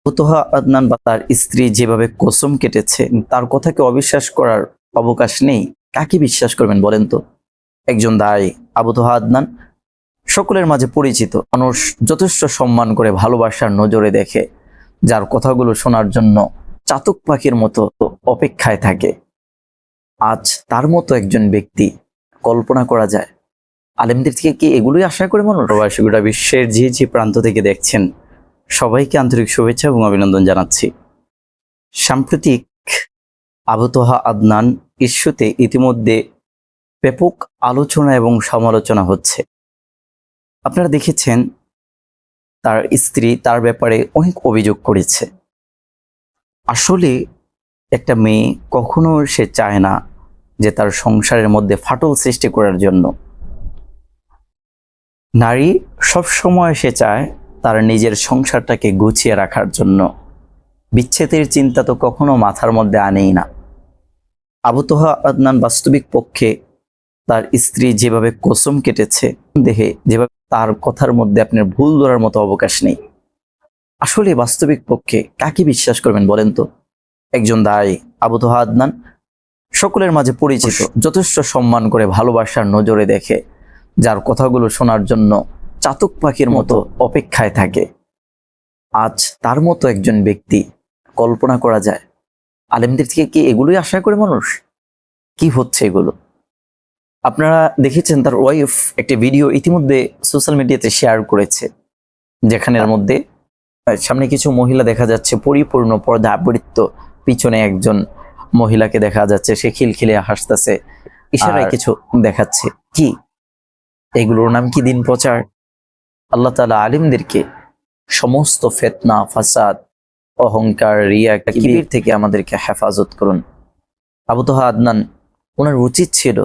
ফুতুহা আদনান বা তার স্ত্রী যেভাবে কসম কেটেছে তার কথাকে অবিশ্বাস করার অবকাশ নেই। কাকে বিশ্বাস করবেন বলেন তো? একজন দায়ী আবু তোহা আদনান সকলের মাঝে পরিচিত, মানুষ যথেষ্ট সম্মান করে ভালোবাসার নজরে দেখে, যার কথাগুলো শোনার জন্য চাতক পাখির মতো অপেক্ষায় থাকে। আজ তার মতো একজন ব্যক্তি কল্পনা করা যায়? আলেমদের থেকে কি এগুলোই আশা করে মানুষ? প্রবাসী গোটা বিশ্বের যে যে প্রান্ত থেকে দেখছেন সবাইকে আন্তরিক শুভেচ্ছা এবং অভিনন্দন জানাচ্ছি। সাম্প্রতিক আবু তোহা আদনান ইস্যুতে ইতিমধ্যে ব্যাপক আলোচনা এবং সমালোচনা হচ্ছে। আপনারা দেখেছেন তার স্ত্রী তার ব্যাপারে অনেক অভিযোগ করেছে। আসলে একটা মেয়ে কখনো সে চায় না যে তার সংসারের মধ্যে ফাটল সৃষ্টি করার জন্য। নারী সবসময় সে চায় তার নিজের সংসারটাকে গুছিয়ে রাখার জন্য। বিচ্ছেদের চিন্তা তো কখনো মাথার মধ্যে আনেই না। আবু তোহা আদনান বাস্তবিক পক্ষে তার স্ত্রী যেভাবে কসম কেটেছে দেখে যেভাবে তার কথার মধ্যে আপনার ভুল ধরার মতো অবকাশ নেই। আসলে বাস্তবিক পক্ষে কাকে বিশ্বাস করবেন বলেন তো? একজন দায়ী আবু তোহা আদনান সকলের মাঝে পরিচিত, যথেষ্ট সম্মান করে ভালোবাসার নজরে দেখে, যার কথাগুলো শোনার জন্য চাতক পাখির মতো অপেক্ষায় থাকে। আজ তার মতো একজন ব্যক্তি কল্পনা করা যায়? আলেমদের থেকে কি এগুলোই আশা করে মানুষ? কি হচ্ছে এগুলো? আপনারা দেখেছেন তার ওয়াইফ একটা ভিডিও ইতিমধ্যে সোশ্যাল মিডিয়াতে শেয়ার করেছে, যেখানের মধ্যে সামনে কিছু মহিলা দেখা যাচ্ছে পরিপূর্ণ পর্দা আবৃত্ত, পিছনে একজন মহিলাকে দেখা যাচ্ছে সে খিলখিলে হাসতেছে, ইশারায় কিছু দেখাচ্ছে। কি এগুলোর নাম কি দিন প্রচার? আল্লাহ তাআলা আলিমদেরকে সমস্ত ফিতনা, ফাসাদ, অহংকার, রিয়া, কিবির থেকে আমাদেরকে হেফাজত করুন। আবু তোহা আদনান ওনার উচিত ছিল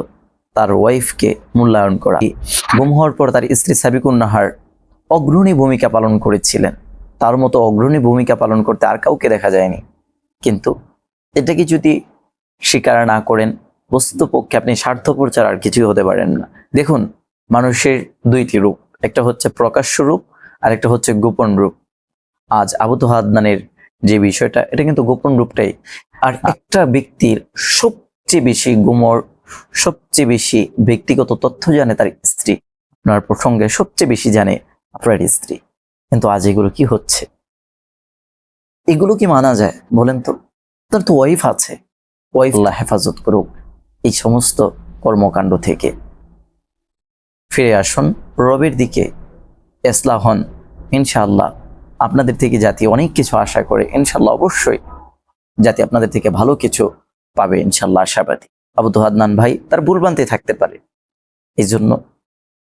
তার ওয়াইফকে মূল্যায়ন করা। গুম হওয়ার পর তার স্ত্রী সাবিকুন নাহার অগ্রণী ভূমিকা পালন করেছিলেন। তার মতো অগ্রণী ভূমিকা পালন করতে আর কাউকে দেখা যায়নি। কিন্তু এটাকে যদি স্বীকার না করেন, বস্তুপক্ষে আপনি স্বার্থপর ছাড়া আর কিছুই হতে পারেন না। দেখুন, মানুষের দুইটি রূপ, একটা হচ্ছে প্রকাশ্য রূপ আর একটা হচ্ছে গোপন রূপ। আজ আবু তোহা আদনানের যে বিষয়টা, এটা কিন্তু গোপন রূপটাই। আর একটা ব্যক্তির সবচেয়ে বেশি গুমর, সবচেয়ে বেশি ব্যক্তিগত তথ্য জানে তার স্ত্রী। আপনার প্রসঙ্গে সবচেয়ে বেশি জানে আপনার স্ত্রী। কিন্তু আজ এগুলো কি হচ্ছে? এগুলো কি মানা যায় বলেন তো? তার তো ওয়াইফ আছে। ওয়াইফ আল্লাহ হেফাজত করুক এই সমস্ত কর্মকাণ্ড থেকে। ফিরে আসুন রবের দিকে, ইসলাহ হন। ইনশাআল্লাহ আপনাদের থেকে জাতি অনেক কিছু আশা করে। ইনশাআল্লাহ অবশ্যই জাতি আপনাদের থেকে ভালো কিছু পাবে, ইনশাআল্লাহ আশাবাদী। আবু তোহা আদনান ভাই তার ভুলভ্রান্তি থাকতে পারে, এই জন্য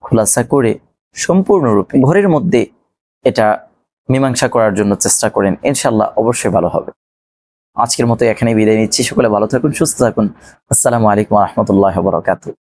খোলাসা করে সম্পূর্ণরূপে ঘরের মধ্যে এটা মীমাংসা করার জন্য চেষ্টা করেন। ইনশাআল্লাহ অবশ্যই ভালো হবে। আজকের মতো এখানে বিদায় নিচ্ছি। সকলে ভালো থাকুন, সুস্থ থাকুন। আসসালামু আলাইকুম ওয়া রাহমাতুল্লাহি ওয়া বারাকাতুহু।